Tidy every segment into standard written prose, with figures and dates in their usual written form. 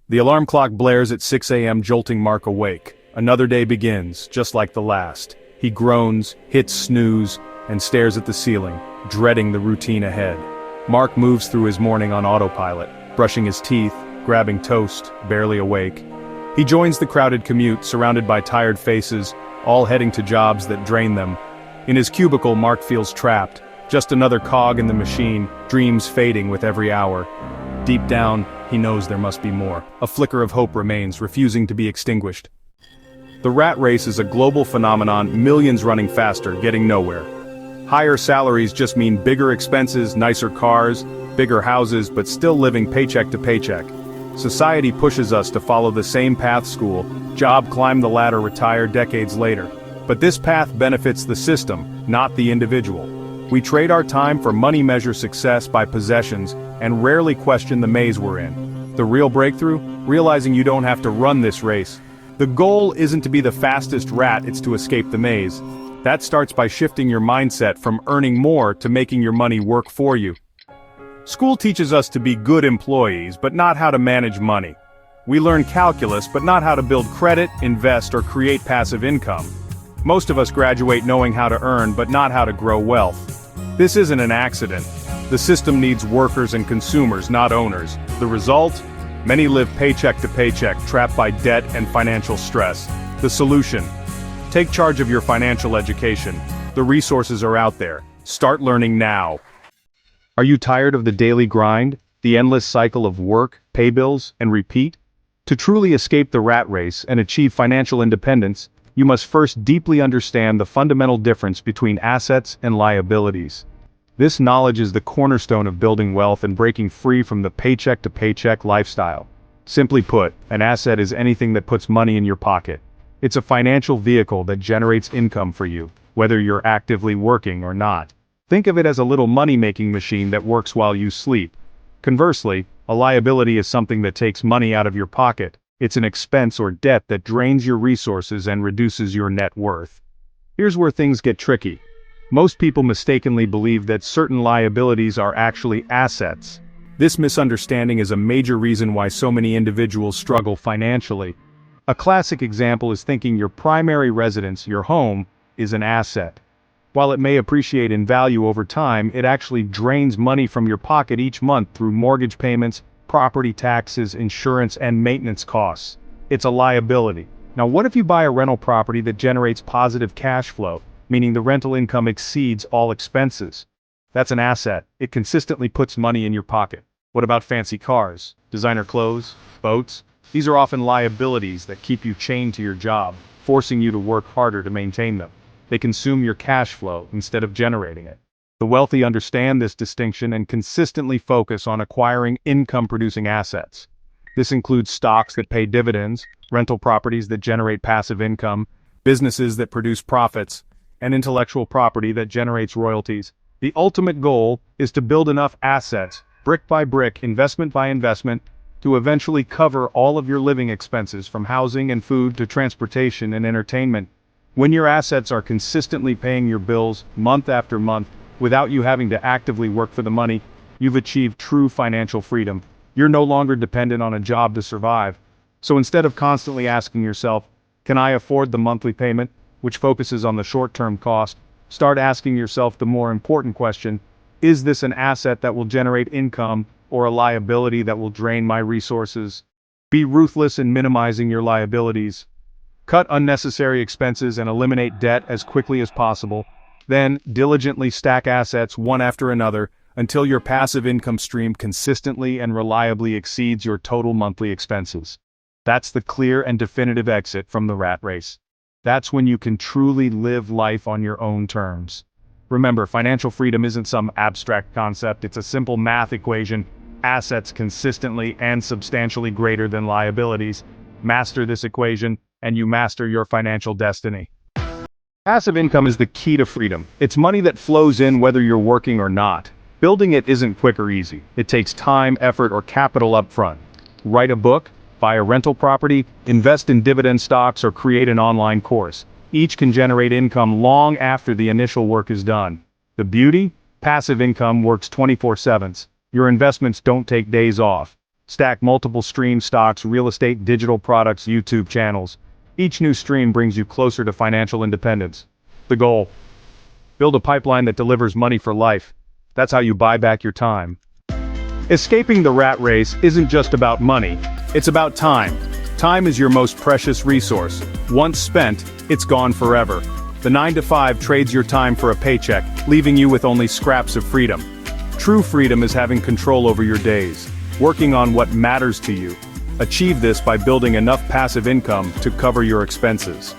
The alarm clock blares at 6 a.m., jolting Mark awake. Another day begins, just like the last. He groans, hits snooze, and stares at the ceiling, dreading the routine ahead. Mark moves through his morning on autopilot, brushing his teeth, grabbing toast, barely awake. He joins the crowded commute, surrounded by tired faces, all heading to jobs that drain them. In his cubicle, Mark feels trapped, just another cog in the machine, dreams fading with every hour. Deep down, he knows there must be more. A flicker of hope remains, refusing to be extinguished. The rat race is a global phenomenon, millions running faster, getting nowhere. Higher salaries just mean bigger expenses, nicer cars, bigger houses, but still living paycheck to paycheck. Society pushes us to follow the same path: school, job, climb the ladder, retire decades later. But this path benefits the system, not the individual. We trade our time for money, measure success by possessions, and rarely question the maze we're in. The real breakthrough? Realizing you don't have to run this race. The goal isn't to be the fastest rat, it's to escape the maze. That starts by shifting your mindset from earning more to making your money work for you. School teaches us to be good employees, but not how to manage money. We learn calculus, but not how to build credit, invest, or create passive income. Most of us graduate knowing how to earn, but not how to grow wealth. This isn't an accident. The system needs workers and consumers, not owners. The result? Many live paycheck to paycheck, trapped by debt and financial stress. The solution? Take charge of your financial education. The resources are out there. Start learning now. Are you tired of the daily grind, the endless cycle of work, pay bills, and repeat? To truly escape the rat race and achieve financial independence, you must first deeply understand the fundamental difference between assets and liabilities. This knowledge is the cornerstone of building wealth and breaking free from the paycheck-to-paycheck lifestyle. Simply put, an asset is anything that puts money in your pocket. It's a financial vehicle that generates income for you, whether you're actively working or not. Think of it as a little money-making machine that works while you sleep. Conversely, a liability is something that takes money out of your pocket. It's an expense or debt that drains your resources and reduces your net worth. Here's where things get tricky. Most people mistakenly believe that certain liabilities are actually assets. This misunderstanding is a major reason why so many individuals struggle financially. A classic example is thinking your primary residence, your home, is an asset. While it may appreciate in value over time, it actually drains money from your pocket each month through mortgage payments, property taxes, insurance, and maintenance costs. It's a liability. Now, what if you buy a rental property that generates positive cash flow, meaning the rental income exceeds all expenses? That's an asset. It consistently puts money in your pocket. What about fancy cars, designer clothes, boats? These are often liabilities that keep you chained to your job, forcing you to work harder to maintain them. They consume your cash flow instead of generating it. The wealthy understand this distinction and consistently focus on acquiring income-producing assets. This includes stocks that pay dividends, rental properties that generate passive income, businesses that produce profits, and intellectual property that generates royalties. The ultimate goal is to build enough assets, brick by brick, investment by investment, to eventually cover all of your living expenses, from housing and food to transportation and entertainment. When your assets are consistently paying your bills month after month, without you having to actively work for the money, you've achieved true financial freedom. You're no longer dependent on a job to survive. So instead of constantly asking yourself, can I afford the monthly payment, which focuses on the short-term cost, start asking yourself the more important question: is this an asset that will generate income, or a liability that will drain my resources? Be ruthless in minimizing your liabilities. Cut unnecessary expenses and eliminate debt as quickly as possible. Then, diligently stack assets one after another until your passive income stream consistently and reliably exceeds your total monthly expenses. That's the clear and definitive exit from the rat race. That's when you can truly live life on your own terms. Remember, financial freedom isn't some abstract concept, it's a simple math equation: assets consistently and substantially greater than liabilities. Master this equation, and you master your financial destiny. Passive income is the key to freedom. It's money that flows in whether you're working or not. Building it isn't quick or easy. It takes time, effort, or capital up front. Write a book, buy a rental property, invest in dividend stocks, or create an online course. Each can generate income long after the initial work is done. The beauty? Passive income works 24/7. Your investments don't take days off. Stack multiple stream stocks, real estate, digital products, YouTube channels. Each new stream brings you closer to financial independence. The goal: build a pipeline that delivers money for life. That's how you buy back your time. Escaping the rat race isn't just about money, it's about time. Time is your most precious resource. Once spent, it's gone forever. The 9 to 5 trades your time for a paycheck, leaving you with only scraps of freedom. True freedom is having control over your days, working on what matters to you. Achieve this by building enough passive income to cover your expenses.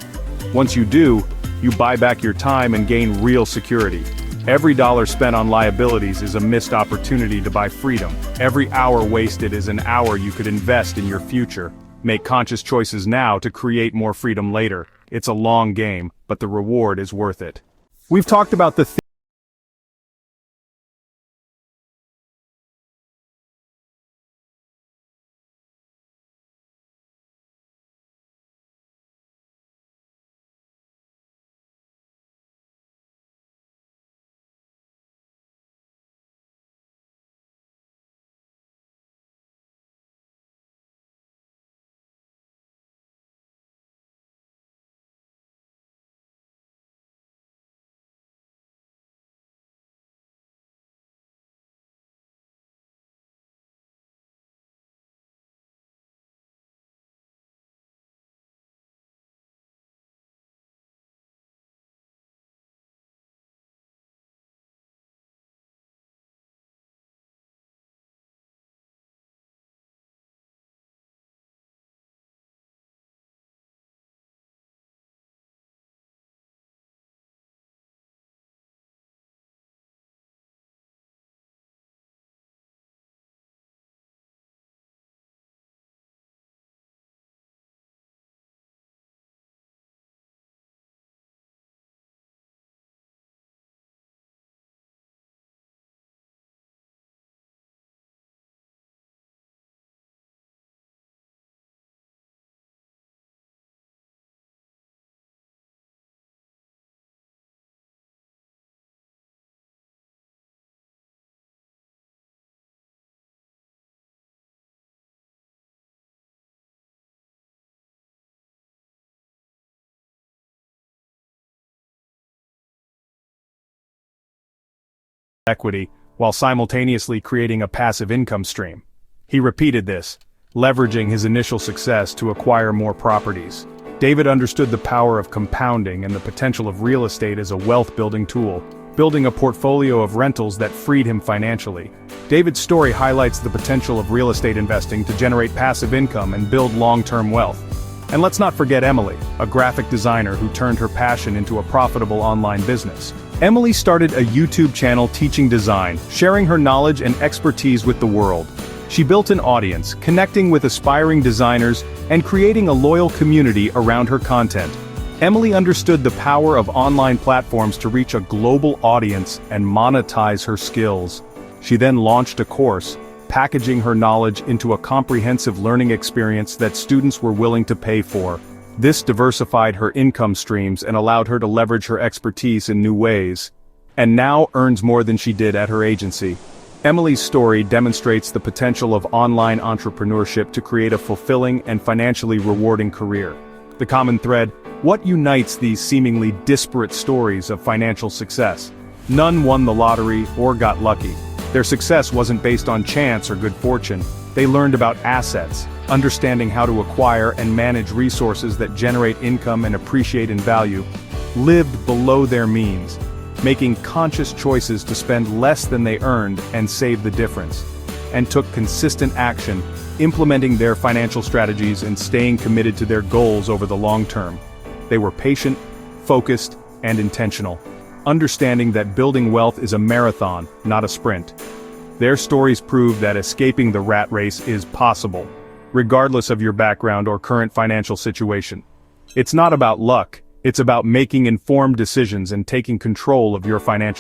Once you do, you buy back your time and gain real security. Every dollar spent on liabilities is a missed opportunity to buy freedom. Every hour wasted is an hour you could invest in your future. Make conscious choices now to create more freedom later. It's a long game, but the reward is worth it. We've talked about the equity, while simultaneously creating a passive income stream. He repeated this, leveraging his initial success to acquire more properties. David understood the power of compounding and the potential of real estate as a wealth-building tool, building a portfolio of rentals that freed him financially. David's story highlights the potential of real estate investing to generate passive income and build long-term wealth. And let's not forget Emily, a graphic designer who turned her passion into a profitable online business. Emily started a YouTube channel teaching design, sharing her knowledge and expertise with the world. She built an audience, connecting with aspiring designers and creating a loyal community around her content. Emily understood the power of online platforms to reach a global audience and monetize her skills. She then launched a course, packaging her knowledge into a comprehensive learning experience that students were willing to pay for. This diversified her income streams and allowed her to leverage her expertise in new ways, and now earns more than she did at her agency. Emily's story demonstrates the potential of online entrepreneurship to create a fulfilling and financially rewarding career. The common thread: what unites these seemingly disparate stories of financial success? None won the lottery or got lucky. Their success wasn't based on chance or good fortune. They learned about assets, understanding how to acquire and manage resources that generate income and appreciate in value, lived below their means, making conscious choices to spend less than they earned and save the difference, and took consistent action, implementing their financial strategies and staying committed to their goals over the long term. They were patient, focused, and intentional, understanding that building wealth is a marathon, not a sprint. Their stories prove that escaping the rat race is possible, regardless of your background or current financial situation. It's not about luck, it's about making informed decisions and taking control of your financial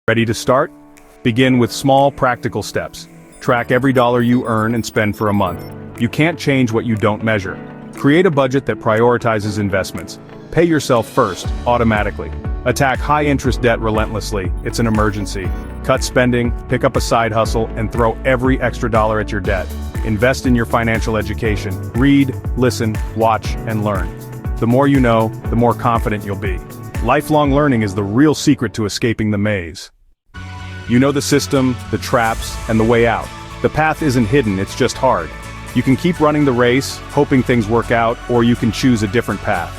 Ready to start? Begin with small, practical steps. Track every dollar you earn and spend for a month. You can't change what you don't measure. Create a budget that prioritizes investments. Pay yourself first, automatically. Attack high-interest debt relentlessly, it's an emergency. Cut spending, pick up a side hustle, and throw every extra dollar at your debt. Invest in your financial education. Read, listen, watch, and learn. The more you know, the more confident you'll be. Lifelong learning is the real secret to escaping the maze. You know the system, the traps, and the way out. The path isn't hidden, it's just hard. You can keep running the race, hoping things work out, or you can choose a different path.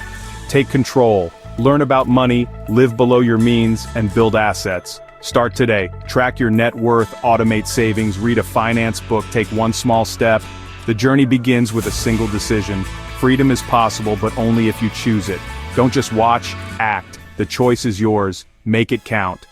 Take control, learn about money, live below your means, and build assets. Start today. Track your net worth, automate savings, read a finance book, take one small step. The journey begins with a single decision. Freedom is possible, but only if you choose it. Don't just watch, act. The choice is yours. Make it count.